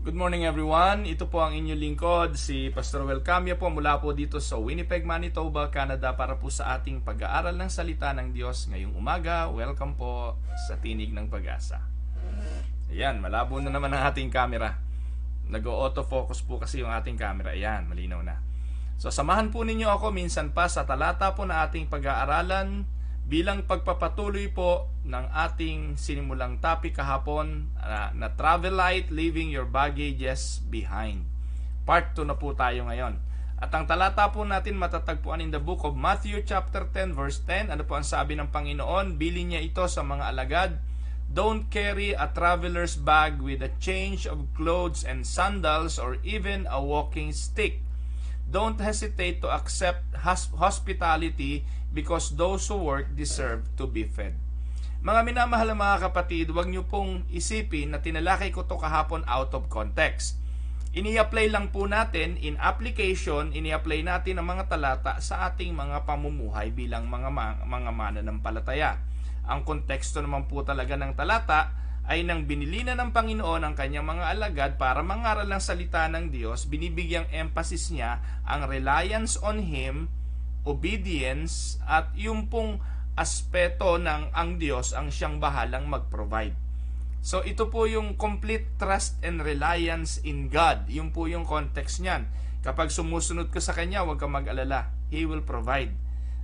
Good morning everyone, ito po ang inyong lingkod, si Pastor Welcamia po mula po dito sa Winnipeg, Manitoba, Canada para po sa ating pag-aaral ng salita ng Diyos ngayong umaga. Welcome po sa Tinig ng Pag-asa. Ayan, malabo na naman ang ating camera. Nag-auto-focus po kasi yung ating camera. Ayan, malinaw na. So samahan po ninyo ako minsan pa sa talata po na ating pag-aaralan bilang pagpapatuloy po ng ating sinimulang topic kahapon na Travel Light, Leaving Your Baggages Behind. Part 2 na po tayo ngayon. At ang talata po natin matatagpuan in the book of Matthew chapter 10 verse 10. Ano po ang sabi ng Panginoon? Bilin niya ito sa mga alagad. Don't carry a traveler's bag with a change of clothes and sandals or even a walking stick. Don't hesitate to accept hospitality because those who work deserve to be fed. Mga minamahal mga kapatid, huwag niyo pong isipin na tinalakay ko to kahapon out of context. Ini-apply lang po natin, in application, ini-apply natin ang mga talata sa ating mga pamumuhay bilang mga mananampalataya. Ang konteksto naman po talaga ng talata ay nang binili na ng Panginoon ang kanyang mga alagad para mangaral ng salita ng Diyos, binibigyang emphasis niya ang reliance on Him, obedience, at yung pong aspeto ng ang Diyos ang siyang bahalang mag-provide. So ito po yung complete trust and reliance in God. Yung po yung context niyan. Kapag sumusunod ka sa Kanya, huwag kang mag-alala. He will provide.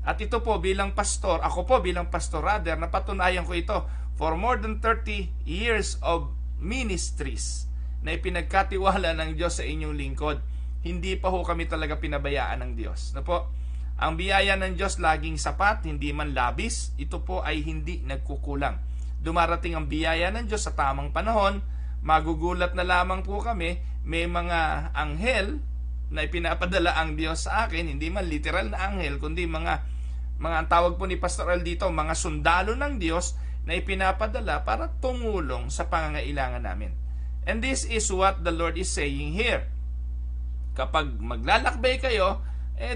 At ito po bilang pastor, ako po bilang pastor rather, napatunayan ko ito for more than 30 years of ministries na ipinagkatiwala ng Diyos sa inyong lingkod. Hindi pa ho kami talaga pinabayaan ng Diyos. Na po, ang biyaya ng Diyos laging sapat, hindi man labis. Ito po ay hindi nagkukulang. Dumarating ang biyaya ng Diyos sa tamang panahon. Magugulat na lamang po kami, may mga anghel na ipinapadala ang Diyos sa akin, hindi man literal na anghel, kundi mga ang tawag po ni Pastor Al dito, mga sundalo ng Diyos na ipinapadala para tumulong sa pangangailangan namin. And this is what the Lord is saying here. Kapag maglalakbay kayo,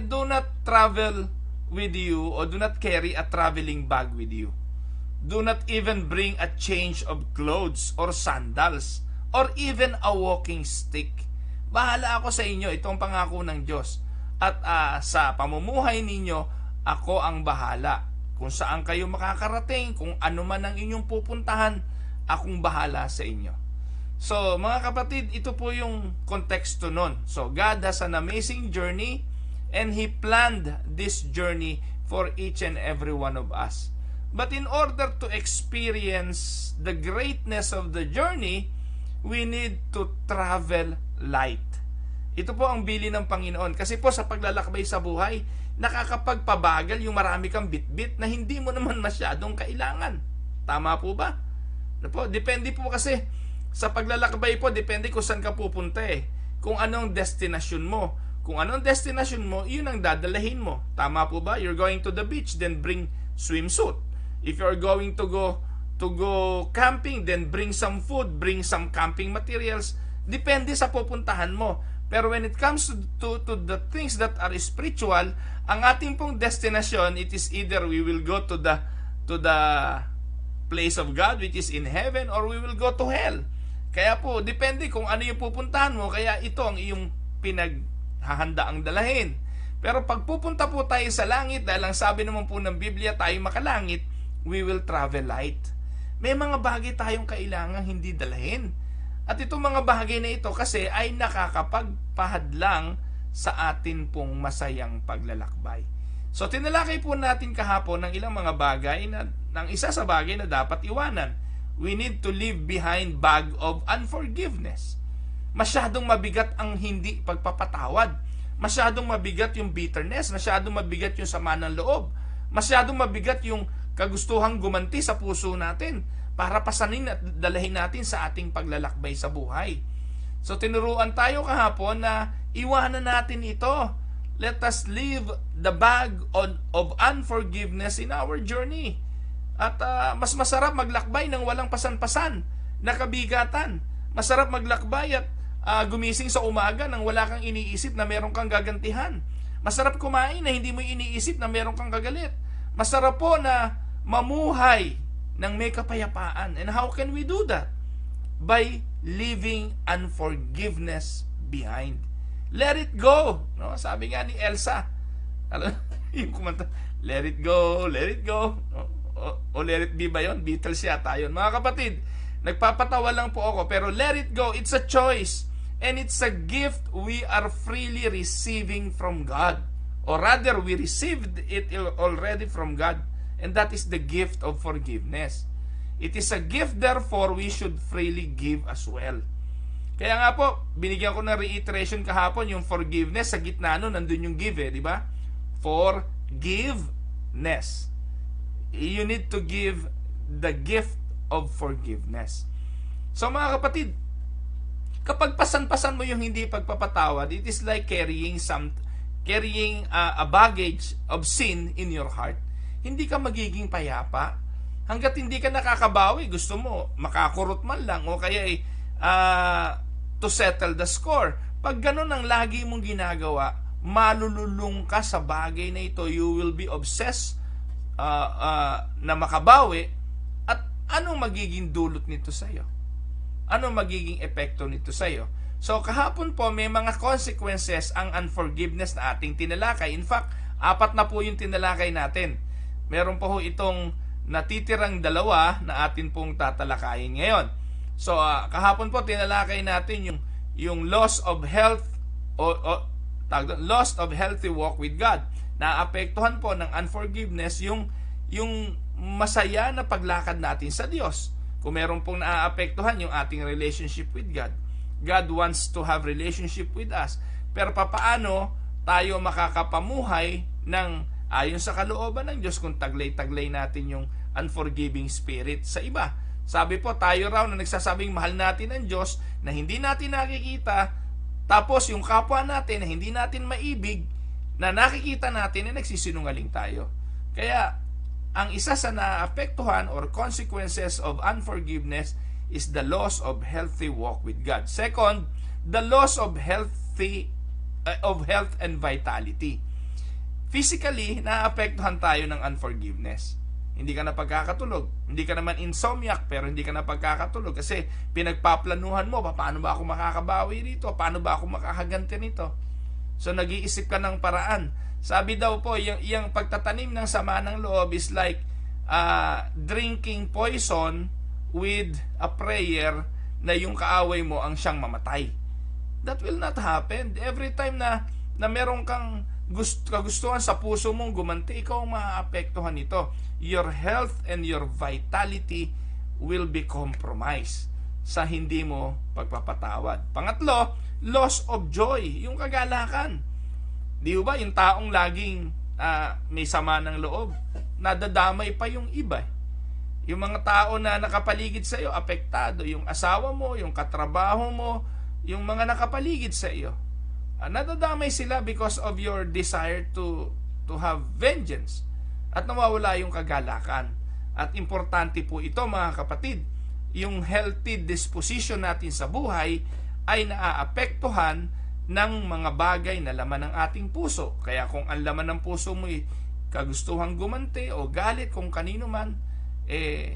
do not travel with you or do not carry a traveling bag with you. Do not even bring a change of clothes or sandals or even a walking stick. Bahala ako sa inyo, itong pangako ng Diyos. At sa pamumuhay ninyo, ako ang bahala. Kung saan kayo makakarating, kung ano man ang inyong pupuntahan, akong bahala sa inyo. So, mga kapatid, ito po yung konteksto nun. So, God has an amazing journey and He planned this journey for each and every one of us. But in order to experience the greatness of the journey, we need to travel light. Ito po ang bili ng Panginoon. Kasi po sa paglalakbay sa buhay, nakakapagpabagal yung marami kang bitbit na hindi mo naman masyadong kailangan. Tama po ba? Depende po kasi sa paglalakbay po, depende kung saan ka pupunta eh. Kung anong destinasyon mo. Kung anong destinasyon mo, yun ang dadalahin mo. Tama po ba? You're going to the beach, then bring swimsuit. If you're going to go camping, then bring some food, bring some camping materials. Depende sa pupuntahan mo. Pero when it comes to the things that are spiritual, ang ating pong destination, it is either we will go to the place of God which is in heaven, or we will go to hell. Kaya po, depende kung ano yung pupuntahan mo, kaya ito ang iyong pinaghahanda ang dalahin. Pero pag pupunta po tayo sa langit, dahil ang sabi naman po ng Biblia, tayo makalangit, we will travel light. May mga bagay tayong kailangan hindi dalahin. At itong mga bagay na ito kasi ay nakakapagpahadlang sa atin pong masayang paglalakbay. So tinalakay po natin kahapon ng ilang mga bagay ng isa sa bagay na dapat iwanan. We need to leave behind bag of unforgiveness. Masyadong mabigat ang hindi pagpapatawad. Masyadong mabigat yung bitterness. Masyadong mabigat yung sama ng loob. Masyadong mabigat yung kagustuhang gumanti sa puso natin para pasanin at dalahin natin sa ating paglalakbay sa buhay. So tinuruan tayo kahapon na iwanan natin ito. Let us leave the bag of unforgiveness in our journey. At mas masarap maglakbay ng walang pasan-pasan na kabigatan. Masarap maglakbay at gumising sa umaga nang wala kang iniisip na meron kang gagantihan. Masarap kumain na hindi mo iniisip na meron kang gagalit. Masarap po na mamuhay ng may kapayapaan. And how can we do that? By leaving unforgiveness behind. Let it go. No? Sabi nga ni Elsa, yung kumanta, let it go, let it go. O let it be ba yun? Beatles yata yun. Mga kapatid, nagpapatawa lang po ako, pero let it go. It's a choice. And it's a gift we are freely receiving from God. Or rather, we received it already from God. And that is the gift of forgiveness. It is a gift, therefore, we should freely give as well. Kaya nga po, binigyan ko ng reiteration kahapon, yung forgiveness, sa gitna nun, nandun yung give di ba? Forgiveness. You need to give the gift of forgiveness. So mga kapatid, kapag pasan-pasan mo yung hindi pagpapatawad, it is like carrying a baggage of sin in your heart. Hindi ka magiging payapa. Hanggat hindi ka nakakabawi, gusto mo makakurot man lang o kaya to settle the score. Pag ganun ang lagi mong ginagawa, malululong ka sa bagay na ito. You will be obsessed na makabawi. At anong magiging dulot nito sa'yo? Anong magiging epekto nito sa'yo? So kahapon po may mga consequences ang unforgiveness na ating tinalakay. In fact, 4 na po yung tinalakay natin. Meron po itong natitirang 2 na atin pong tatalakayin ngayon. So kahapon po tinalakay natin yung loss of health loss of healthy walk with God. Naapektuhan po ng unforgiveness yung masaya na paglakad natin sa Diyos. Kung meron pong naaapektuhan yung ating relationship with God. God wants to have relationship with us. Pero papaano tayo makakapamuhay ng ayon sa kalooban ng Diyos kung taglay-taglay natin yung unforgiving spirit sa iba? Sabi po, tayo raw na nagsasabing mahal natin ang Diyos na hindi natin nakikita, Tapos yung kapwa natin na hindi natin maibig, na nakikita natin na nagsisinungaling tayo. Kaya ang isa sa naapektuhan or consequences of unforgiveness is the loss of healthy walk with God. Second, the loss of health and vitality. Physically, naapektuhan tayo ng unforgiveness. Hindi ka na pagkakatulog. Hindi ka naman insomniac, pero hindi ka na pagkakatulog kasi pinagpaplanuhan mo, paano ba ako makakabawi rito? Paano ba ako makakaganti nito? So, nag-iisip ka ng paraan. Sabi daw po, yung pagtatanim ng sama ng loob is like drinking poison with a prayer na yung kaaway mo ang siyang mamatay. That will not happen. Every time na meron kang kagustuhan sa puso mong gumanti, ikaw ang maaapektuhan nito. Your health and your vitality will be compromised sa hindi mo pagpapatawad. Pangatlo, loss of joy, yung kagalakan. Di ba yung taong laging may sama ng loob, nadadamay pa yung iba. Yung mga tao na nakapaligid sa iyo, apektado. Yung asawa mo, yung katrabaho mo, yung mga nakapaligid sa iyo, nadadamay sila because of your desire to have vengeance. At nawawala yung kagalakan. At importante po ito, mga kapatid, yung healthy disposition natin sa buhay ay naaapektuhan ng mga bagay na laman ng ating puso. Kaya kung ang laman ng puso mo ay kagustuhang gumanti o galit kung kanino man,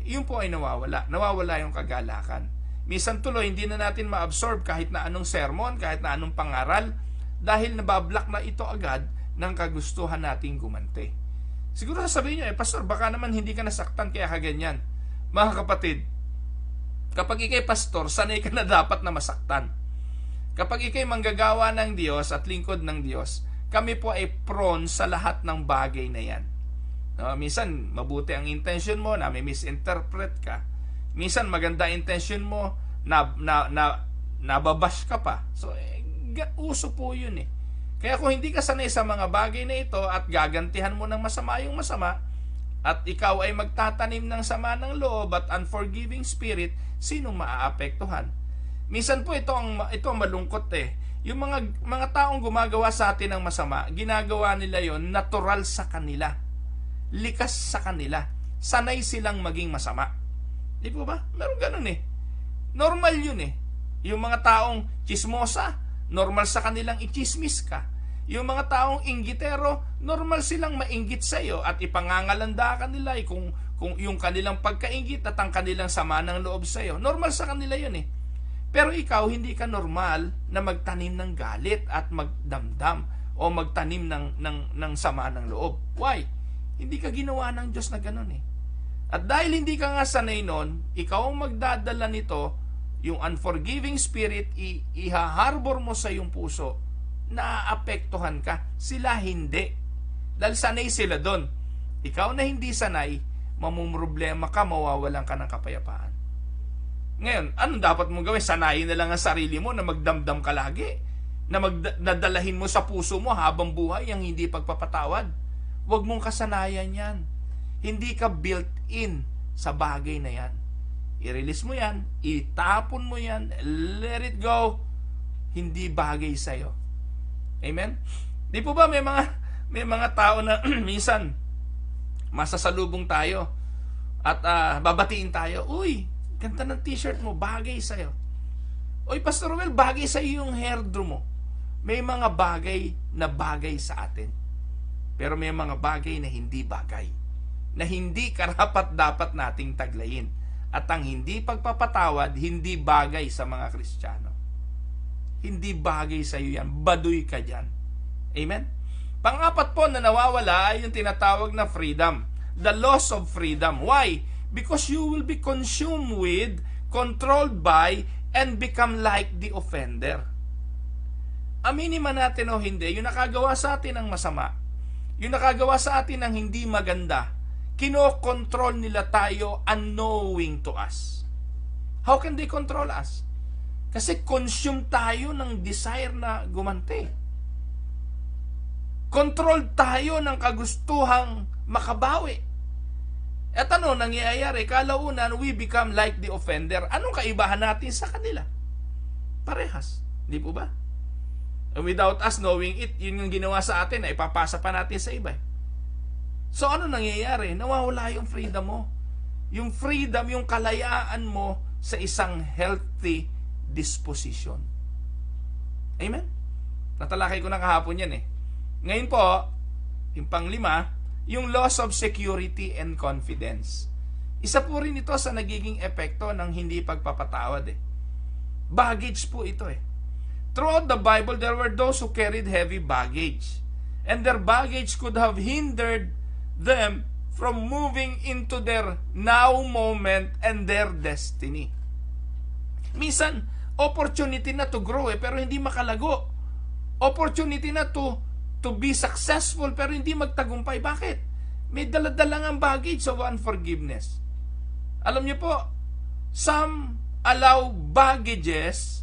yun po ay nawawala. Nawawala yung kagalakan. Minsan tuloy, hindi na natin ma-absorb kahit na anong sermon, kahit na anong pangaral, dahil nabablock na ito agad ng kagustuhan nating gumanti. Siguro sasabihin nyo, Pastor, baka naman hindi ka nasaktan kaya kaganyan. Mga kapatid, kapag ikay pastor, sanay ka na dapat na masaktan. Kapag ikay manggagawa ng Diyos at lingkod ng Diyos, kami po ay prone sa lahat ng bagay na yan. Minsan, mabuti ang intention mo, na may misinterpret ka. Minsan, maganda intention mo, nababash ka pa. So, uso po yun eh. Kaya kung hindi ka sanay sa mga bagay na ito at gagantihan mo ng masama yung masama, at ikaw ay magtatanim ng sama ng loob at unforgiving spirit, sinong maaapektuhan? Minsan po ito ang malungkot eh. Yung mga taong gumagawa sa atin ng masama, ginagawa nila yon natural sa kanila. Likas sa kanila. Sanay silang maging masama. Di po ba? Meron ganun eh. Normal yun eh. Yung mga taong chismosa, normal sa kanilang ichismis ka. Yung mga taong inggitero, normal silang mainggit sa iyo at ipangangalanda ka nila kung yung kanilang pagkainggit at ang kanilang sama ng loob sa iyo. Normal sa kanila yun eh. Pero ikaw, hindi ka normal na magtanim ng galit at magdamdam o magtanim ng sama ng loob. Why? Hindi ka ginawa ng Diyos na ganun eh. At dahil hindi ka nga sanay nun, ikaw ang magdadala nito, yung unforgiving spirit, ihaharbor mo sa iyong puso, naapektuhan ka. Sila hindi. Dahil sanay sila doon. Ikaw na hindi sanay, mamumroblema ka, mawawalan ka ng kapayapaan. Ngayon, anong dapat mong gawin? Sanayin na lang ang sarili mo na magdamdam ka lagi. Nadalahin mo sa puso mo habang buhay ang hindi pagpapatawad. Huwag mong kasanayan yan. Hindi ka built in sa bagay na yan. I-release mo yan, itapon mo yan, let it go. Hindi bagay sa'yo. Amen? Di po ba may mga tao na minsan masasalubong tayo at babatiin tayo, uy, ganda ng t-shirt mo, bagay sa'yo. Uy, Pastor Well, bagay sa'yo yung hairdo mo. May mga bagay na bagay sa atin. Pero may mga bagay na hindi bagay. Na hindi karapat-dapat nating taglayin. At ang hindi pagpapatawad, hindi bagay sa mga Kristiyano. Hindi bagay sa iyo yan. Baduy ka dyan. Amen? Pang-apat po na nawawala ay yung tinatawag na freedom. The loss of freedom. Why? Because you will be consumed with, controlled by, and become like the offender. Aminin man natin o hindi, yung nakagawa sa atin ng masama, yung nakagawa sa atin ng hindi maganda, kinokontrol nila tayo unknowing to us. How can they control us? Kasi consume tayo ng desire na gumanti. Control tayo ng kagustuhang makabawi. At ano nangyayari? Kalaunan, we become like the offender. Anong kaibahan natin sa kanila? Parehas. Di po ba? And without us knowing it, yun yung ginawa sa atin na ipapasa pa natin sa iba. So ano nangyayari? Nawawala yung freedom mo. Yung freedom, yung kalayaan mo sa isang healthy disposition. Amen? Natalakay ko na kahapon yan eh. Ngayon po, yung panglima, yung loss of security and confidence. Isa po rin ito sa nagiging epekto ng hindi pagpapatawad eh. Baggage po ito eh. Throughout the Bible, there were those who carried heavy baggage. And their baggage could have hindered them from moving into their now moment and their destiny. Minsan, opportunity na to grow pero hindi makalago. Opportunity na to be successful pero hindi magtagumpay. Bakit? May daladalang ang baggage of unforgiveness. Alam niyo po, some allow baggages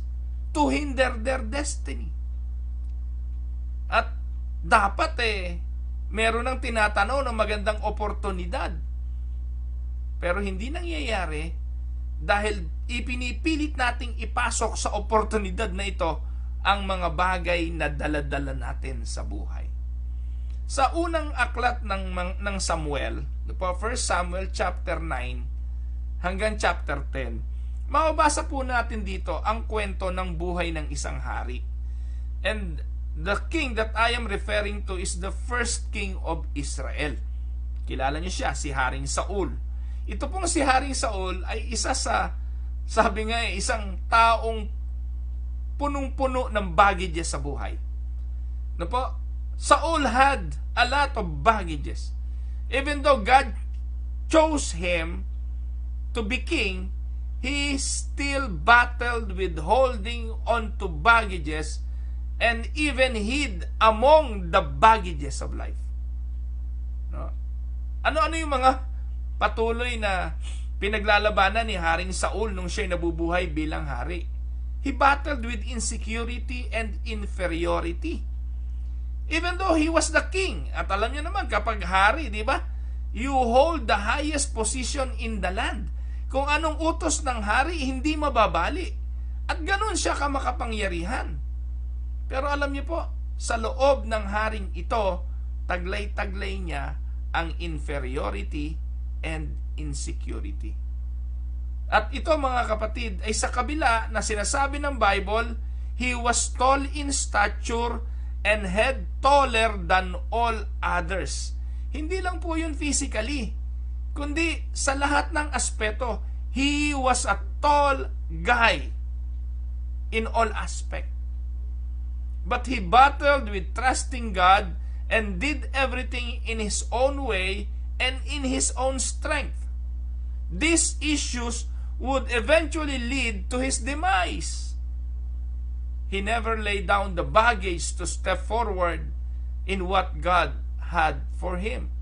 to hinder their destiny. At dapat meron ng tinatanaw ng magandang oportunidad. Pero hindi nangyayari dahil ipinipilit nating ipasok sa oportunidad na ito ang mga bagay na daladala natin sa buhay. Sa unang aklat ng Samuel, 1 Samuel chapter 9 hanggang chapter 10, mababasa po natin dito ang kwento ng buhay ng isang hari. And the king that I am referring to is the first king of Israel. Kilala niyo siya, si Haring Saul. Ito pong si Haring Saul ay isa sa, sabi nga isang taong punong-puno ng baggages sa buhay. No po? Saul had a lot of baggages. Even though God chose him to be king, he still battled with holding on to baggages and even hid among the baggages of life. No? Ano-ano yung mga patuloy na pinaglalabanan ni Haring Saul nung siya'y nabubuhay bilang hari? He battled with insecurity and inferiority. Even though he was the king. At alam niyo naman, kapag hari, di ba? You hold the highest position in the land. Kung anong utos ng hari, hindi mababali. At ganun siya kamakapangyarihan. Pero alam niyo po, sa loob ng haring ito, taglay-taglay niya ang inferiority and insecurity. At ito mga kapatid ay sa kabila na sinasabi ng Bible, he was tall in stature and head taller than all others. Hindi lang po yun physically, kundi sa lahat ng aspeto, he was a tall guy in all aspect. But he battled with trusting God and did everything in his own way and in his own strength. These issues would eventually lead to his demise. He never laid down the baggage to step forward in what God had for him.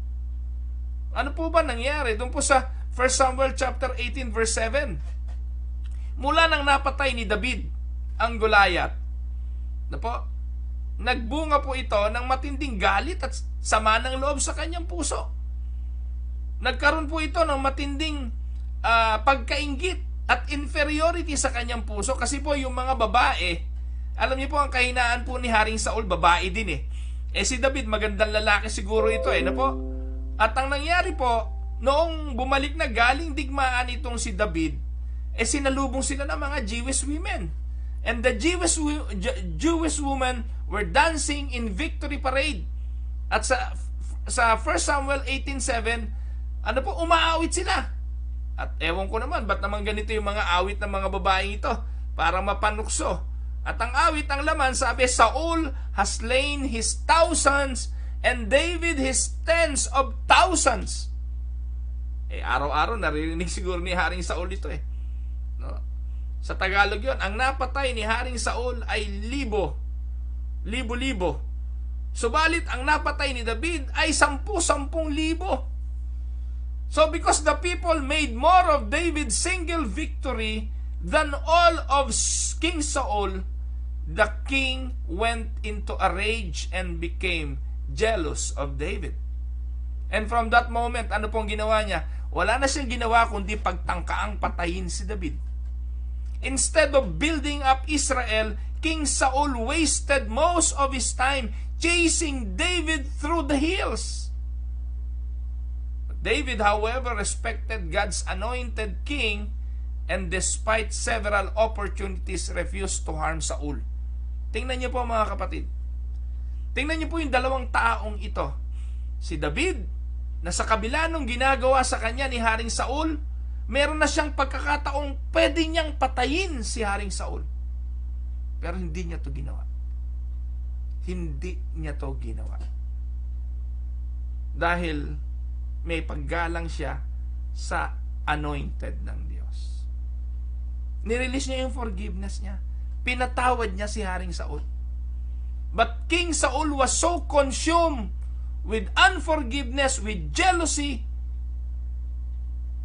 Ano po ba nangyari? Doon po sa 1 Samuel chapter 18 verse 7. Mula nang napatay ni David ang Goliath, nagbunga po ito ng matinding galit at sama ng loob sa kanyang puso. Nagkaroon po ito ng matinding pagkainggit at inferiority sa kanyang puso kasi po yung mga babae, alam niyo po ang kahinaan po ni Haring Saul, babae din si David magandang lalaki siguro ito At ang nangyari po, noong bumalik na galing digmaan itong si David, sinalubong sila ng mga Jewish women. And the Jewish women were dancing in victory parade. At sa 1 Samuel 18:7, umaawit sila. At ewan ko naman, ba't naman ganito yung mga awit ng mga babaeng ito? Para mapanukso. At ang awit, ang laman, sabi, Saul has slain his thousands and David his tens of thousands. Araw-araw naririnig siguro ni Haring Saul ito No? Sa Tagalog yon, ang napatay ni Haring Saul ay libo-libo. Subalit ang napatay ni David ay 10,000. So because the people made more of David's single victory than all of King Saul, the king went into a rage and became jealous of David. And from that moment, ano pong ginawa niya? Wala na siyang ginawa kundi pagtangkaang patayin si David. Instead of building up Israel, King Saul wasted most of his time chasing David through the hills. David, however, respected God's anointed king and despite several opportunities, refused to harm Saul. Tingnan niyo po mga kapatid. Tingnan niyo po yung dalawang taong ito. Si David, na sa kabila nung ginagawa sa kanya ni Haring Saul, meron na siyang pagkakataong pwede niyang patayin si Haring Saul. Pero hindi niya to ginawa. Hindi niya to ginawa. Dahil may paggalang siya sa anointed ng Diyos. Nirelease niya yung forgiveness niya. Pinatawad niya si Haring Saul. But King Saul was so consumed with unforgiveness, with jealousy,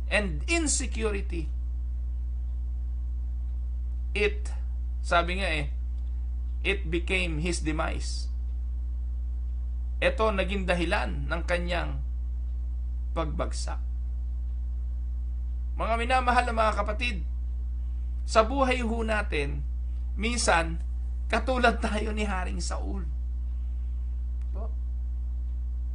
and insecurity. Sabi nga it became his demise. Ito naging dahilan ng kanyang pagbagsak. Mga minamahal na mga kapatid, sa buhay ho natin, minsan, katulad tayo ni Haring Saul.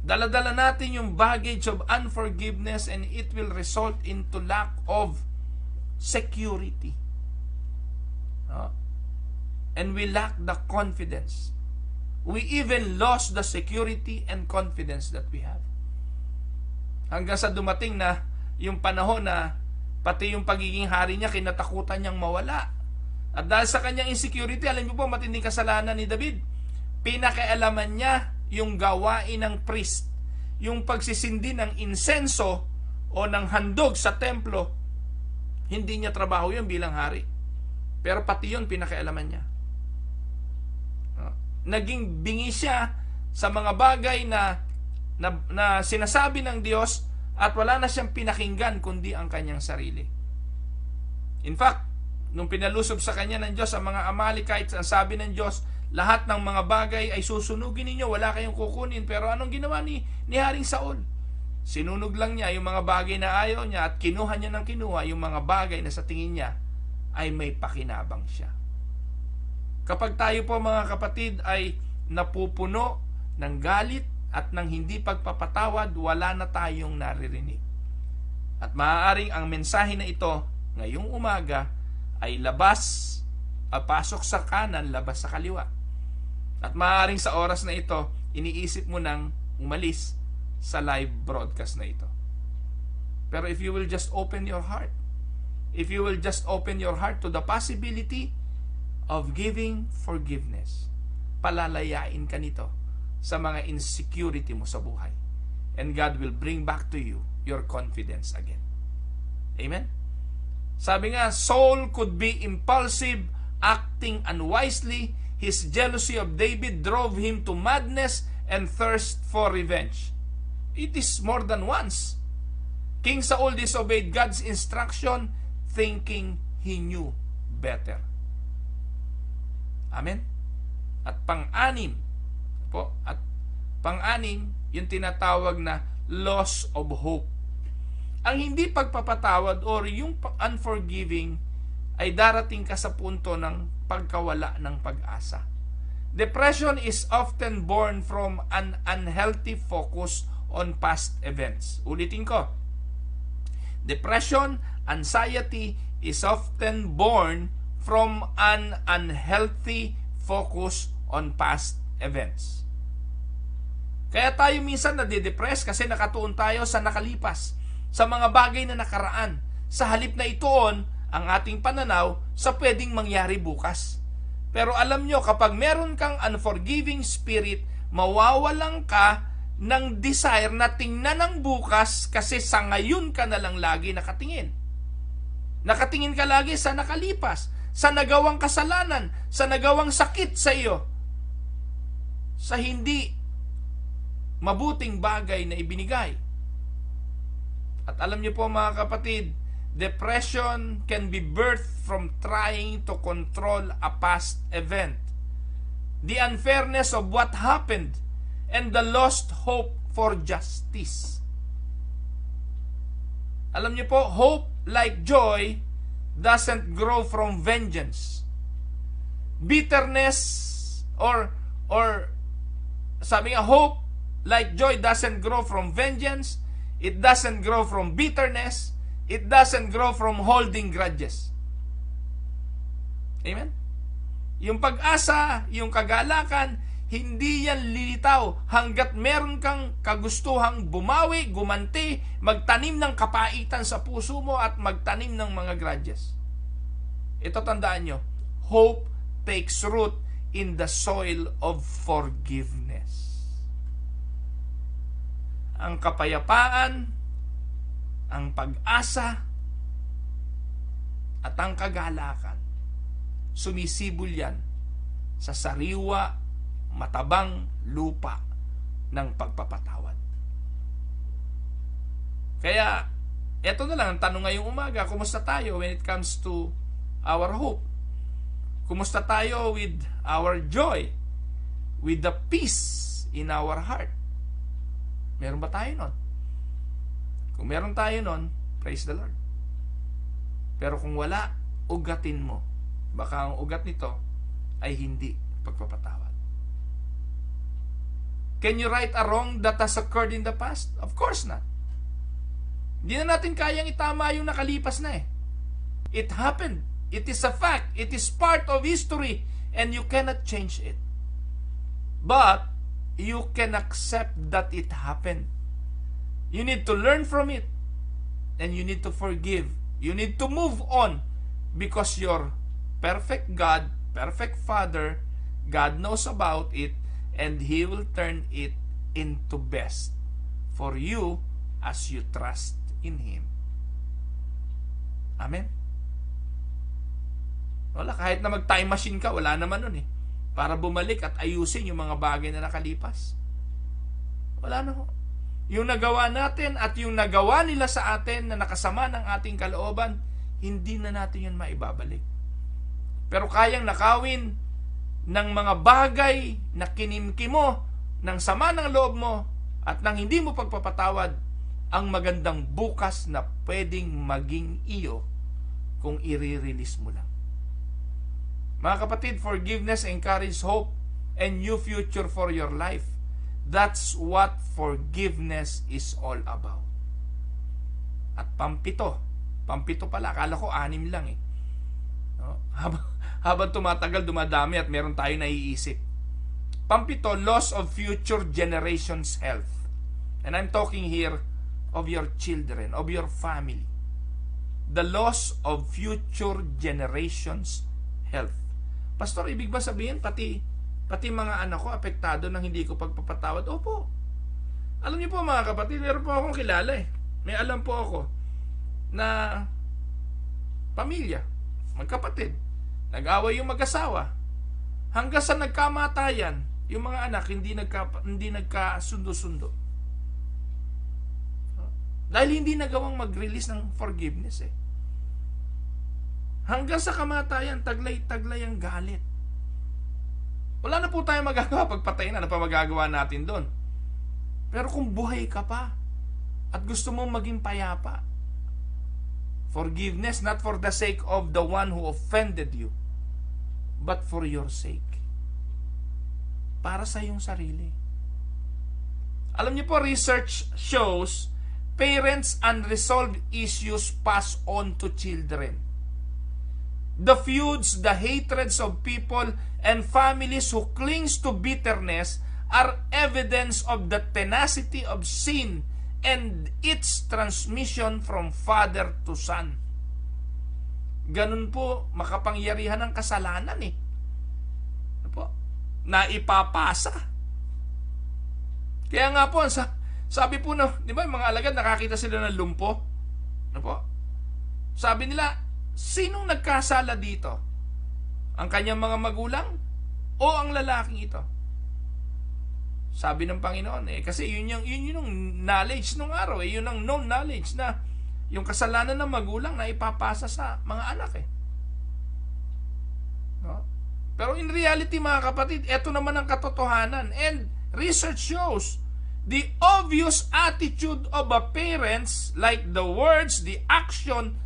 Dala-dala natin yung baggage of unforgiveness and it will result into lack of security. And we lack the confidence. We even lost the security and confidence that we have. Hanggang sa dumating na yung panahon na pati yung pagiging hari niya, kinatakutan niyang mawala. At dahil sa kanyang insecurity, alam niyo po, matinding kasalanan ni David. Pinakialaman niya yung gawain ng priest. Yung pagsisindi ng insenso o ng handog sa templo, hindi niya trabaho yun bilang hari. Pero pati yun pinakialaman niya. Naging bingi siya sa mga bagay na sinasabi ng Diyos at wala na siyang pinakinggan kundi ang kanyang sarili. In fact, nung pinalusob sa kanya ng Diyos ang mga Amalekites, ang sabi ng Diyos, lahat ng mga bagay ay susunugin ninyo, wala kayong kukunin. Pero anong ginawa ni Haring Saul? Sinunog lang niya yung mga bagay na ayaw niya at kinuha niya ng kinuha yung mga bagay na sa tingin niya ay may pakinabang siya. Kapag tayo po mga kapatid ay napupuno ng galit at ng hindi pagpapatawad, wala na tayong naririnig. At maaaring ang mensahe na ito ngayong umaga ay pasok sa kanan, labas sa kaliwa. At maaaring sa oras na ito, iniisip mo nang umalis sa live broadcast na ito. Pero if you will just open your heart, if you will just open your heart to the possibility of giving forgiveness, palalayain ka nito sa mga insecurity mo sa buhay. And God will bring back to you your confidence again. Amen? Sabi nga, Saul could be impulsive, acting unwisely. His jealousy of David drove him to madness and thirst for revenge. It is more than once. King Saul disobeyed God's instruction, thinking he knew better. Amen? At pang-anim, yung tinatawag na loss of hope. Ang hindi pagpapatawad or yung unforgiving ay darating ka sa punto ng pagkawala ng pag-asa. Depression is often born from an unhealthy focus on past events. Ulitin ko. Depression, anxiety is often born from an unhealthy focus on past events. Kaya tayo minsan nade-depress kasi nakatuon tayo sa nakalipas, sa mga bagay na nakaraan, sa halip na ituon ang ating pananaw sa pwedeng mangyari bukas. Pero alam nyo, kapag meron kang unforgiving spirit, mawawalan ka ng desire na tingnan ng bukas kasi sa ngayon ka na lang lagi nakatingin. Nakatingin ka lagi sa nakalipas, sa nagawang kasalanan, sa nagawang sakit sa iyo, sa hindi mabuting bagay na ibinigay. At alam niyo po mga kapatid, depression can be birthed from trying to control a past event, the unfairness of what happened, and the lost hope for justice. Alam niyo po, hope like joy doesn't grow from vengeance. Bitterness or sabi nga, hope like joy doesn't grow from vengeance. It doesn't grow from bitterness. It doesn't grow from holding grudges. Amen? Yung pag-asa, yung kagalakan, hindi yan lilitaw hanggat meron kang kagustuhang bumawi, gumanti, magtanim ng kapaitan sa puso mo at magtanim ng mga grudges. Ito tandaan nyo, hope takes root in the soil of forgiveness. Ang kapayapaan, ang pag-asa, at ang kagalakan, sumisibol yan sa sariwa, matabang lupa ng pagpapatawad. Kaya, eto na lang ang tanong ngayong umaga, kumusta tayo when it comes to our hope? Kumusta tayo with our joy? With the peace in our heart? Meron ba tayo nun? Kung meron tayo nun, praise the Lord. Pero kung wala, ugatin mo. Baka ang ugat nito ay hindi pagpapatawad. Can you right a wrong that has occurred in the past? Of course not. Hindi na natin kayang itama yung nakalipas na eh. It happened. It is a fact. It is part of history and you cannot change it. But you can accept that it happened. You need to learn from it and you need to forgive. You need to move on because your perfect God, perfect Father, God knows about it and He will turn it into best for you as you trust in Him. Amen? Wala, kahit na mag-time machine ka, wala naman nun eh. Para bumalik at ayusin yung mga bagay na nakalipas. Wala na ho. Yung nagawa natin at yung nagawa nila sa atin na nakasama ng ating kalooban, hindi na natin yun maibabalik. Pero kayang nakawin ng mga bagay na kinimki mo, ng sama ng loob mo, at ng hindi mo pagpapatawad, ang magandang bukas na pwedeng maging iyo kung i-release mo lang. Mga kapatid, forgiveness encourages hope and new future for your life. That's what forgiveness is all about. At pampito pala, akala ko 6 lang eh. No? Habang tumatagal, dumadami at meron tayo naiisip. Pampito, loss of future generations' health. And I'm talking here of your children, of your family. The loss of future generations' health. Pastor, ibig ba sabihin pati mga anak ko apektado ng hindi ko pagpapatawad? Opo. Alam niyo po mga kapatid, meron po akong kilala eh. May alam po ako na pamilya, magkapatid, nag-away yung mag-asawa. Hanggang sa nagkamatayan, yung mga anak hindi nagkasundo-sundo. Dahil hindi nagawang mag-release ng forgiveness eh. Hanggang sa kamatayan, taglay-taglay ang galit. Wala na po tayong magagawa. Pagpatay na, ano pa magagawa natin doon? Pero kung buhay ka pa at gusto mong maging payapa, forgiveness not for the sake of the one who offended you, but for your sake. Para sa iyong sarili. Alam niyo po, research shows parents' unresolved issues pass on to children. The feuds, the hatreds of people and families who clings to bitterness are evidence of the tenacity of sin and its transmission from father to son. Ganun po makapangyarihan ng kasalanan eh. Ano po? Na ipapasa. Kaya nga po, sabi po na, di ba yung mga alagad nakakita sila ng lumpo? Ano po? Sabi nila, sinong nagkasala dito? Ang kanyang mga magulang o ang lalaking ito? Sabi ng Panginoon eh, kasi yun yung knowledge nung araw eh, yun ang known knowledge na yung kasalanan ng magulang na ipapasa sa mga anak eh. No? Pero in reality mga kapatid, eto naman ang katotohanan, and research shows the obvious attitude of a parents, like the words, the action,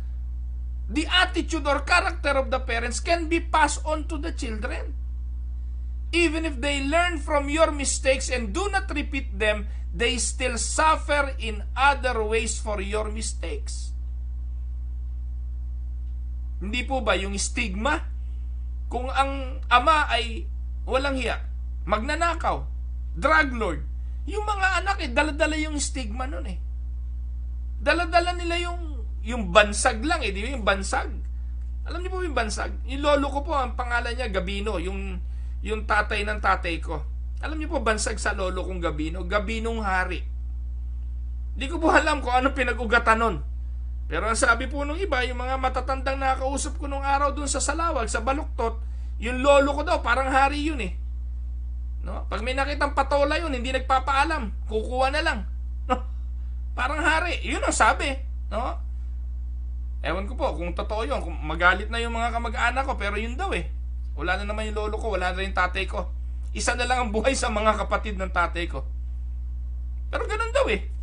the attitude or character of the parents can be passed on to the children. Even if they learn from your mistakes and do not repeat them, they still suffer in other ways for your mistakes. Hindi po ba yung stigma? Kung ang ama ay walang hiya, magnanakaw, drug lord, yung mga anak dala-dala yung stigma nun eh. Dala-dala nila yung bansag lang eh, di ba? Yung bansag. Alam niyo po yung bansag? Yung lolo ko po, ang pangalan niya Gabino, yung tatay ng tatay ko. Alam niyo po bansag sa lolo kong Gabino? Gabinong hari. Hindi ko po alam kung anong pinag-ugatan nun. Pero ang sabi po nung iba, yung mga matatandang nakakausap ko nung araw dun sa Salawag, sa Baluktot, yung lolo ko daw, parang hari yun eh. No? Pag may nakitang patola yun, hindi nagpapaalam, kukuha na lang. No? Parang hari, yun ang sabi. No? Ewan ko po kung totoo yun, kung magalit na yung mga kamag-anak ko, pero yun daw eh. Wala na naman yung lolo ko, wala na rin yung tatay ko. Isa na lang ang buhay sa mga kapatid ng tatay ko. Pero ganun daw eh.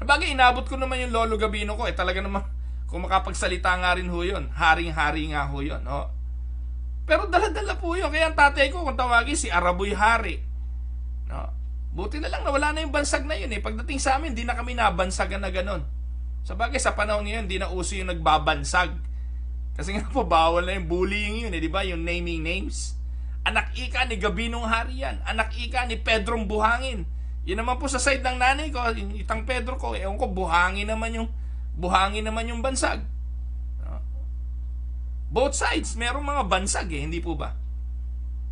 Bagay, inabot ko naman yung lolo Gabino ko eh. Talaga naman, kung makapagsalita nga rin ho yun. Haring-hari nga ho yun. No? Pero dala-dala po yun. Kaya ang tatay ko, kung tawagin, si Araboy Hari. No? Buti na lang na wala na yung bansag na yun eh. Pagdating sa amin, di na kami nabansagan na ganun. Sa bagay, sa panahon ngayon, di na uso yung nagbabansag. Kasi nga po, bawal na yung bullying yun eh. Di ba? Yung naming names. Anak ika ni Gabinong Hari yan. Anak ika ni Pedrong Buhangin. Yun naman po sa side ng nanay ko, itang Pedro ko, ewan ko, buhangin naman yung bansag. Both sides, merong mga bansag eh, hindi po ba?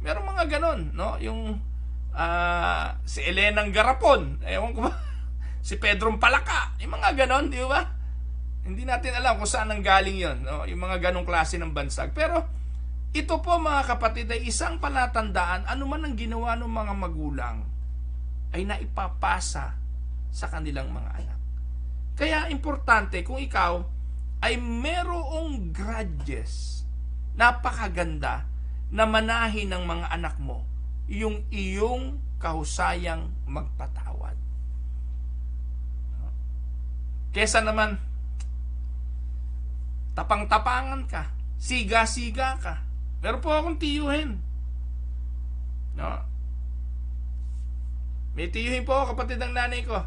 Merong mga ganon, no? Yung si Elenang Garapon, ewan ko ba? Si Pedrong Palaka, yung mga ganon, di ba? Hindi natin alam kung saan ang galing yun, no? Yung mga ganong klase ng bansag. Pero ito po mga kapatid ay isang palatandaan, ano man ang ginawa ng mga magulang, ay naipapasa sa kanilang mga anak. Kaya importante kung ikaw ay merong grudges, napakaganda na manahin ng mga anak mo yung iyong kahusayang magpatawad. Kesa naman tapang-tapangan ka, siga-siga ka. Meron po akong tiyuhin. No? May tiyuhin po ako, kapatid ng nanay ko.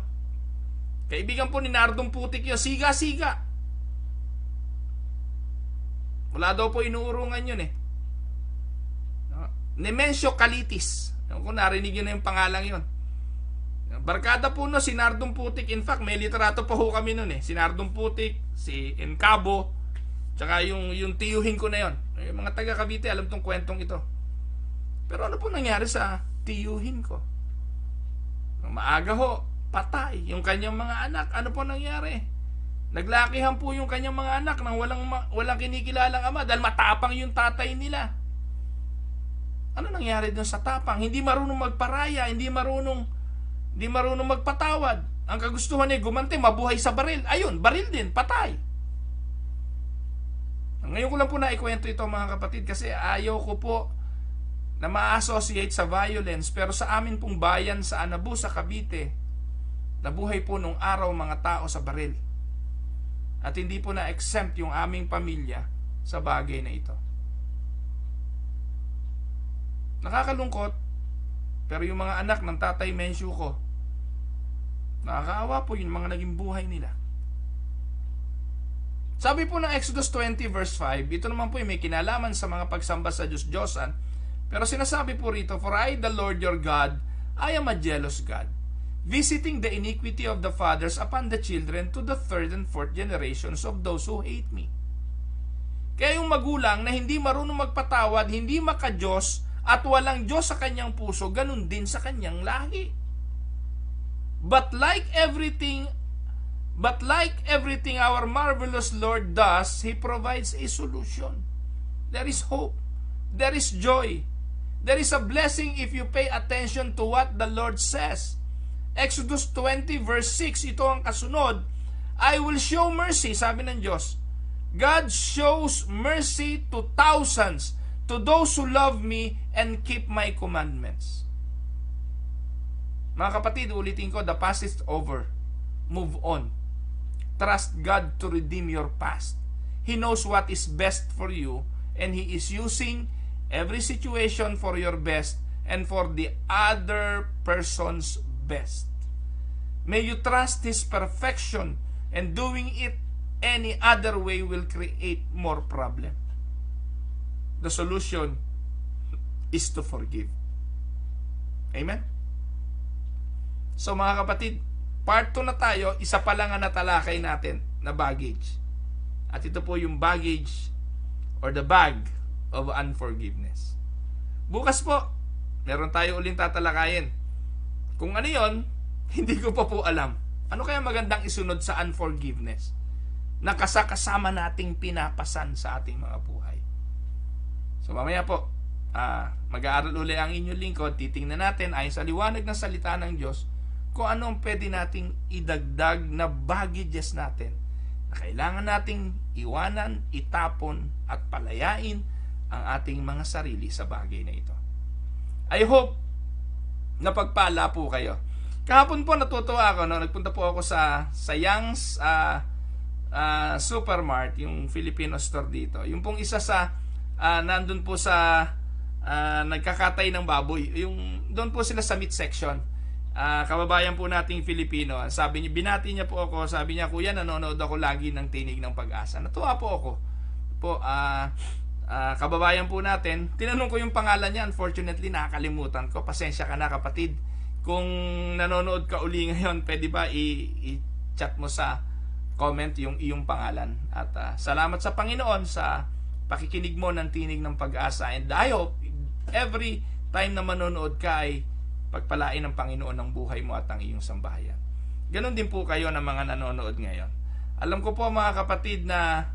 Kaibigan po ni Nardong Putik yun. Siga-siga. Wala daw po inuurungan yun eh. No? Nemensio Calitis. Kung narinig yun na yung pangalang yun. Barkada po no, si Nardong Putik. In fact, may literato pa ho kami nun eh. Si Nardong Putik, si Encabo, tsaka yung tiyuhin ko na yun. Yung mga taga Cavite, alam tong kwentong ito. Pero ano po nangyari sa tiyuhin ko? Maaga ho, patay yung kanyang mga anak. Ano po nangyari? Naglakihan po yung kanyang mga anak nang walang kinikilalang ama dahil matapang yung tatay nila. Ano nangyari doon sa tapang? Hindi marunong magparaya, hindi marunong magpatawad. Ang kagustuhan niya gumanti, mabuhay sa baril. Ayun, baril din, patay. Ngayon ko lang po naikwento ito mga kapatid kasi ayaw ko po na ma-associate sa violence, pero sa amin pong bayan sa Anabu, sa Cavite, nabuhay po nung araw mga tao sa baril. At hindi po na-exempt yung aming pamilya sa bagay na ito. Nakakalungkot, pero yung mga anak ng Tatay Mensyo ko, nakakaawa po yung mga naging buhay nila. Sabi po ng Exodus 20 verse 5, ito naman po yung may kinalaman sa mga pagsamba sa Diyos-Diyosan. Pero sinasabi po rito, for I, the Lord your God, I am a jealous God, visiting the iniquity of the fathers upon the children to the third and fourth generations of those who hate me. Kaya yung magulang na hindi marunong magpatawad, hindi maka-Diyos, at walang Diyos sa kanyang puso, ganun din sa kanyang lahi. But like everything our marvelous Lord does, He provides a solution. There is hope. There is joy. There is a blessing if you pay attention to what the Lord says. Exodus 20 verse 6, ito ang kasunod. I will show mercy, sabi ng Diyos. God shows mercy to thousands, to those who love me and keep my commandments. Mga kapatid, ulitin ko, the past is over. Move on. Trust God to redeem your past. He knows what is best for you, and He is using every situation for your best and for the other person's best. May you trust His perfection, and doing it any other way will create more problem. The solution is to forgive. Amen? So mga kapatid, part 2 na tayo, isa pa lang ang natalakay natin na baggage. At ito po yung baggage or the bag of unforgiveness. Bukas po, meron tayo uling tatalakayin. Kung ano yon, hindi ko pa po alam. Ano kaya magandang isunod sa unforgiveness na kasama nating pinapasan sa ating mga buhay? So mamaya po, mag-aaral uli ang inyong lingkod. Titingnan natin ayon sa liwanag ng salita ng Diyos kung ano ang pwede nating idagdag na baggages natin na kailangan nating iwanan, itapon at palayain ang ating mga sarili sa bagay na ito. I hope na pagpala po kayo. Kahapon po natutuwa ako, nagpunta po ako sa Yang's Supermart, yung Filipino store dito. Yung pong isa sa nandun po sa nagkakatay ng baboy. Yung doon po sila sa meat section. Kababayan po nating Filipino, sabi niya, binati niya po ako, sabi niya, kuya, nanonood ako lagi ng Tinig ng Pag-asa. Natuwa po ako. Kababayan po natin, tinanong ko yung pangalan niya, unfortunately nakakalimutan ko. Pasensya ka na kapatid. Kung nanonood ka uli ngayon, pwede ba i-chat mo sa comment yung iyong pangalan. At salamat sa Panginoon sa pakikinig mo ng Tinig ng Pag-asa. And I hope every time na manonood ka ay pagpalain ng Panginoon ng buhay mo at ang iyong sambahayan. Ganon din po kayo ng mga nanonood ngayon. Alam ko po mga kapatid na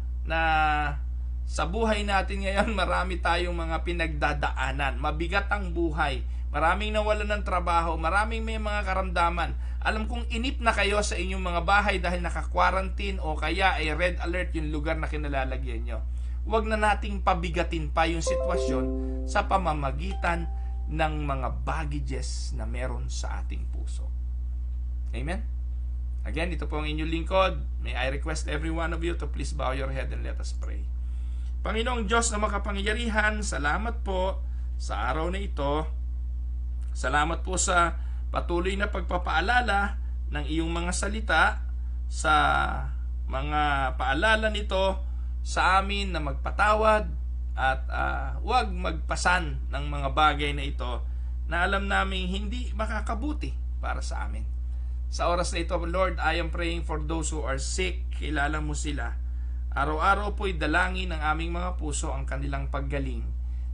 sa buhay natin ngayon marami tayong mga pinagdadaanan. Mabigat ang buhay. Maraming nawalan ng trabaho. Maraming may mga karamdaman. Alam kong inip na kayo sa inyong mga bahay dahil naka-quarantine o kaya ay red alert yung lugar na kinalalagyan nyo. Huwag na nating pabigatin pa yung sitwasyon sa pamamagitan ng mga baggages na meron sa ating puso. Amen? Again, ito po ang inyong lingkod. May I request every one of you to please bow your head and let us pray. Panginoong Diyos na makapangyarihan, salamat po sa araw na ito. Salamat po sa patuloy na pagpapaalala ng iyong mga salita, sa mga paalala nito sa amin na magpatawad at huwag magpasan ng mga bagay na ito na alam namin hindi makakabuti para sa amin. Sa oras na ito, Lord, I am praying for those who are sick. Kilala mo sila. Araw-araw po'y dalangin ng aming mga puso ang kanilang paggaling.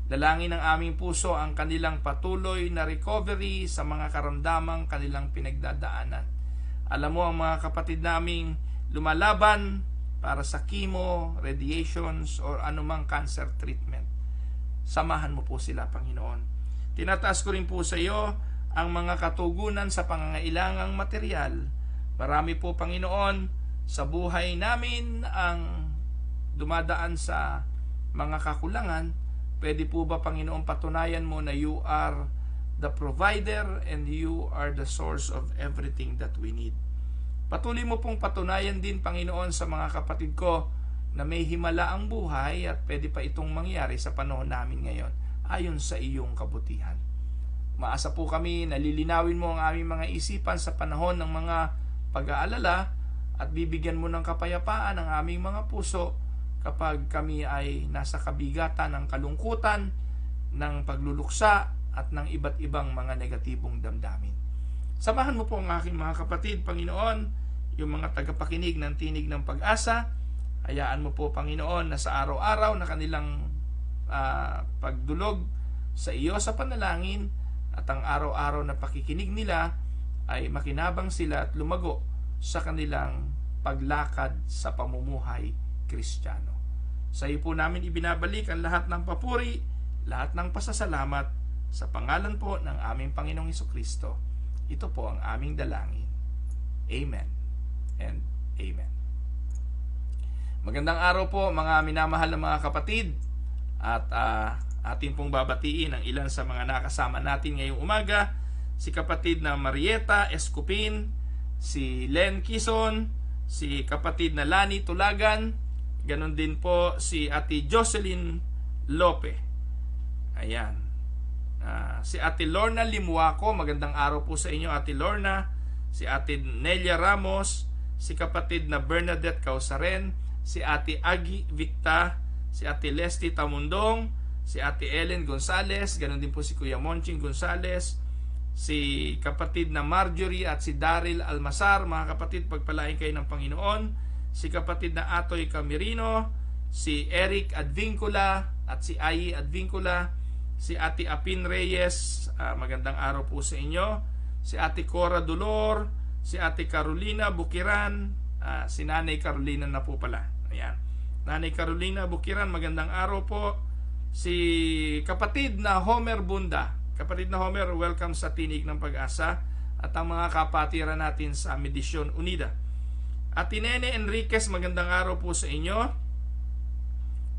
Dalangin ng aming puso ang kanilang patuloy na recovery sa mga karamdamang kanilang pinagdadaanan. Alam mo ang mga kapatid naming lumalaban para sa chemo, radiations, or anumang cancer treatment. Samahan mo po sila, Panginoon. Tinataas ko rin po sa iyo ang mga katugunan sa pangangailangang material. Marami po, Panginoon, sa buhay namin ang dumadaan sa mga kakulangan. Pwede po ba, Panginoon, patunayan mo na you are the provider and you are the source of everything that we need. Patuloy mo pong patunayan din, Panginoon, sa mga kapatid ko na may himala ang buhay at pwede pa itong mangyari sa panahon namin ngayon ayon sa iyong kabutihan. Maasa po kami na lilinawin mo ang aming mga isipan sa panahon ng mga pag-aalala at bibigyan mo ng kapayapaan ang aming mga puso kapag kami ay nasa kabigatan ng kalungkutan, ng pagluluksa at ng iba't ibang mga negatibong damdamin. Samahan mo po ang aking mga kapatid, Panginoon, yung mga tagapakinig ng Tinig ng Pag-asa. Hayaan mo po, Panginoon, na sa araw-araw na kanilang pagdulog sa iyo sa panalangin at ang araw-araw na pakikinig nila ay makinabang sila at lumago sa kanilang paglakad sa pamumuhay Kristiyano. Sa iyo po namin ibinabalik ang lahat ng papuri, lahat ng pasasalamat sa pangalan po ng aming Panginoong Hesukristo. Ito po ang aming dalangin. Amen and amen. Magandang araw po mga minamahal na mga kapatid, at atin pong babatiin ang ilan sa mga nakasama natin ngayong umaga. Si kapatid na Marieta Escupin, si Len Quizon, si kapatid na Lani Tulagan, Ganon din po si Ate Jocelyn Lope. Ayan. Si Ate Lorna Limuaco, magandang araw po sa inyo Ate Lorna. Si Ate Nelia Ramos, si kapatid na Bernadette Causaren, si Ate Agi Victa, si Ate Leslie Tamundong, si Ate Ellen Gonzales, ganon din po si Kuya Monching Gonzales, si kapatid na Marjorie at si Daryl Almasar. Mga kapatid, pagpalain kayo ng Panginoon. Si kapatid na Atoy Camirino, si Eric Advincula at si Ai Advincula, si Ate Apin Reyes, magandang araw po sa inyo, si Ate Cora Dolor, si Ate Carolina Bukiran, si Nanay Carolina na po pala. Ayan. Nanay Carolina Bukiran, magandang araw po. Si kapatid na Homer Bunda. Kapatid na Homer, welcome sa Tinig ng Pag-asa at ang mga kapatiran natin sa Medisyon Unida. Ate Nene Enriquez, magandang araw po sa inyo.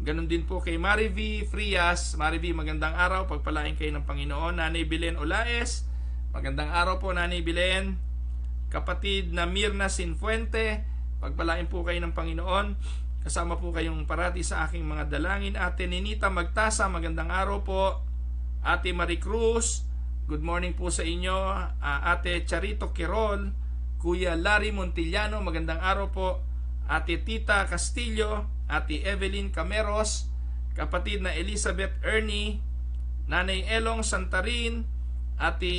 Ganon din po kay Marivi Frias. Marivi, magandang araw, pagpalain kayo ng Panginoon. Nanay Belen Olaes, magandang araw po Nanay Belen. Kapatid na Mirna Sinfuente, pagpalain po kayo ng Panginoon. Kasama po kayong parati sa aking mga dalangin. Ate Ninita Magtasa, magandang araw po. Ate Marie Cruz, good morning po sa inyo. Ate Charito Quirol, Kuya Larry Montillano, magandang araw po. Ate Tita Castillo, Ate Evelyn Cameros, kapatid na Elizabeth Ernie, Nanay Elong Santarin, Ate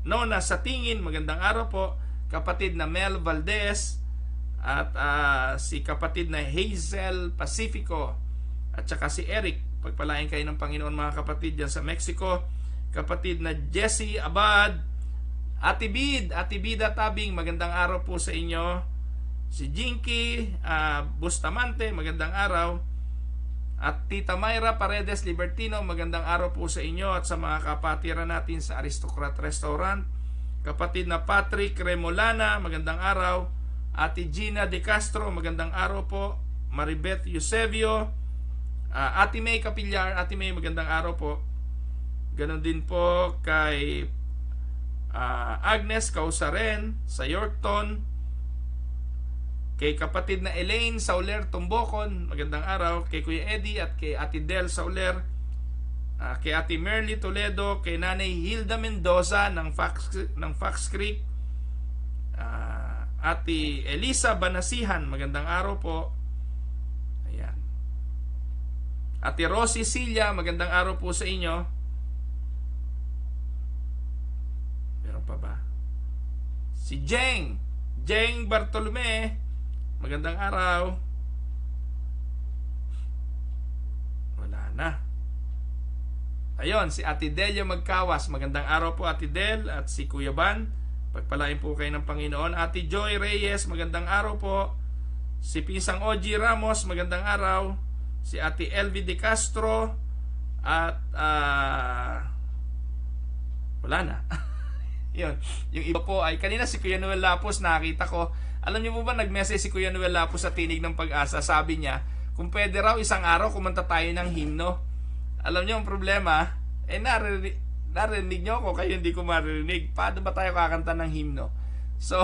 Nona Satingin, magandang araw po. Kapatid na Mel Valdez at si kapatid na Hazel Pacifico at saka si Eric. Pagpalain kayo ng Panginoon mga kapatid dyan sa Mexico. Kapatid na Jessie Abad, Ate Bida Tabing, magandang araw po sa inyo. Si Jinky Bustamante, magandang araw. At Tita Mayra Paredes Libertino, magandang araw po sa inyo at sa mga kapatiran natin sa Aristocrat Restaurant. Kapatid na Patrick Remolana, magandang araw. Ate Gina De Castro, magandang araw po. Maribeth Eusebio, Ate May Capillar, Ate May, magandang araw po. Ganon din po kay Agnes Causaren sa Yorkton. Kay kapatid na Elaine Sauler Tumbocon, magandang araw. Kay Kuya Eddie at kay Ate Del Sauler. Kay Ate Merly Toledo, kay Nanay Hilda Mendoza ng Fox Creek. Ate Elisa Banasihan, magandang araw po. Ayan. Ate Rosie Silya, magandang araw po sa inyo. Pa ba? Si Jeng Bartolome, magandang araw. Wala na. Ayun, si Ate Delia Magkawas, magandang araw po Ate Del at si Kuya Ban, pagpalain po kayo ng Panginoon. Ate Joy Reyes, magandang araw po. Si Pisang Oji Ramos, magandang araw. Si Ate Elvie De Castro at wala na. Yun. Yung iba po ay kanina si Kuya Noel Lapos, nakita ko. Alam niyo po ba, nag-message si Kuya Noel Lapos sa Tinig ng Pag-asa. Sabi niya, kung pwede raw isang araw kumanta tayo ng himno. Alam niyo ang problema, narinig niyo ako, kayo hindi ko maririnig. Paano ba tayo kakanta ng himno? So,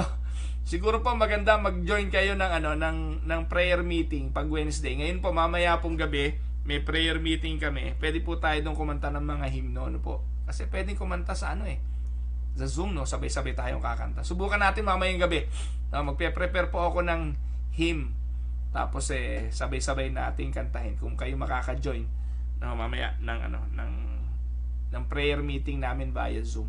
siguro po maganda mag-join kayo ng prayer meeting pag Wednesday. Ngayon po, mamaya pong gabi, may prayer meeting kami. Pwede po tayo doon kumanta ng mga himno. Ano po? Kasi pwedeng kumanta sa sa Zoom, no? Sabay-sabay tayong kakanta. Subukan natin mamayang gabi. Magpe-prepare po ako ng hymn. Tapos sabay-sabay natin kantahin kung kayo makaka-join mamaya ng prayer meeting namin via Zoom.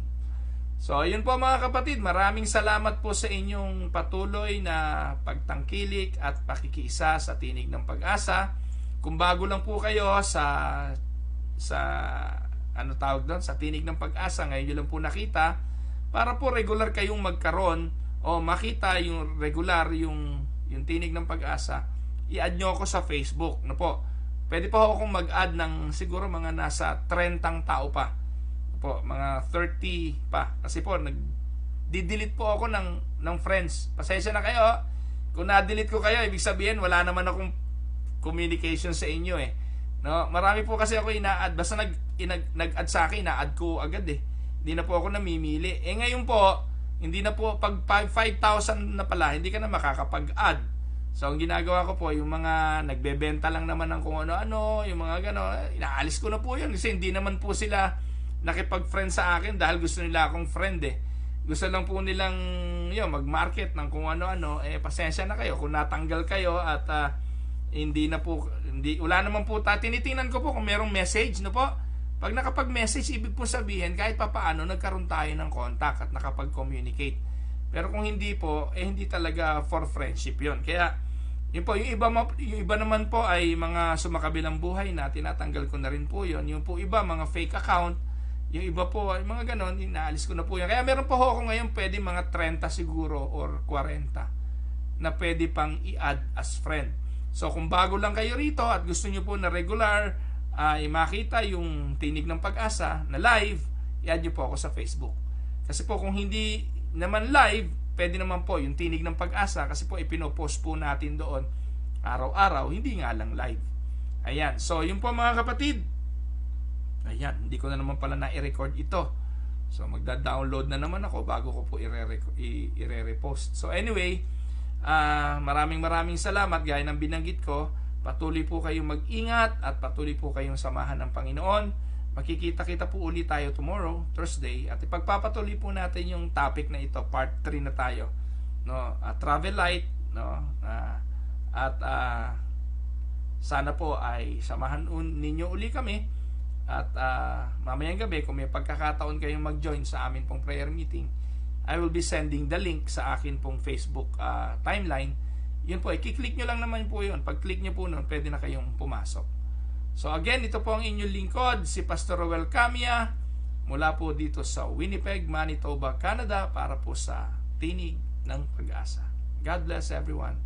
So, yun po mga kapatid. Maraming salamat po sa inyong patuloy na pagtangkilik at pakikiisa sa Tinig ng Pag-asa. Kung bago lang po kayo sa sa Tinig ng Pag-asa, ngayon nyo lang po nakita, para po regular kayong magkaroon o makita yung regular yung Tinig ng Pag-asa, i-add nyo ako sa Facebook. Po, pwede po akong mag-add ng siguro mga nasa 30 tao pa. Po, mga 30 pa. Kasi po, nag-delete po ako ng friends. Pasensya na kayo. Kung na-delete ko kayo, ibig sabihin, wala naman akong communication sa inyo No? Marami po kasi ako ina-add. Basta nag-add sa akin, ina-add ko agad Hindi na po ako namimili. Ngayon po, Hindi na po, pag 5,000 na pala, hindi ka na makakapag-add. So, ang ginagawa ko po, yung mga nagbebenta lang naman ng kung ano-ano, yung mga gano'n, inaalis ko na po yun. Kasi hindi naman po sila nakipag-friend sa akin dahil gusto nila akong friend eh. Gusto lang po nilang mag-market ng kung ano-ano, pasensya na kayo kung natanggal kayo at hindi na po, wala naman po, tinitingnan ko po kung merong message, no po. Pag nakapag-message, ibig po sabihin, kahit papaano, nagkaroon tayo ng contact at nakapag-communicate. Pero kung hindi po, hindi talaga for friendship yon. Kaya, yun po, yung iba naman po ay mga sumakabilang buhay na, tinatanggal ko na rin po yon. Yung po iba, mga fake account, yung iba po, ay mga ganon, inaalis ko na po yan. Kaya meron po ako ngayon, pwede mga 30 siguro or 40 na pwede pang i-add as friend. So, kung bago lang kayo rito at gusto nyo po na regular, ay makita yung Tinig ng Pag-asa na live, i-add nyo po ako sa Facebook. Kasi po kung hindi naman live, pwede naman po yung Tinig ng Pag-asa kasi po ipinopost po natin doon araw-araw, hindi nga lang live. Ayan, so yun po mga kapatid. Ayan, hindi ko na naman pala na-record ito. So magda-download na naman ako bago ko po i-repost. So anyway, maraming salamat gaya ng binanggit ko. Patuloy po kayong mag-ingat at patuloy po kayong samahan ng Panginoon. Makikita-kita po ulit tayo tomorrow, Thursday, at ipagpapatuloy po natin yung topic na ito, part 3 na tayo. No, travel light, no? At sana po ay samahan ninyo uli kami at mamayang gabi kung may pagkakataon kayong mag-join sa amin pong prayer meeting, I will be sending the link sa akin pong Facebook timeline. Yun po, i-click nyo lang naman po yun. Pag-click nyo po nun, pwede na kayong pumasok. So again, ito po ang inyong lingkod, si Pastor Roel Camia, mula po dito sa Winnipeg, Manitoba, Canada, para po sa Tinig ng Pag-asa. God bless everyone.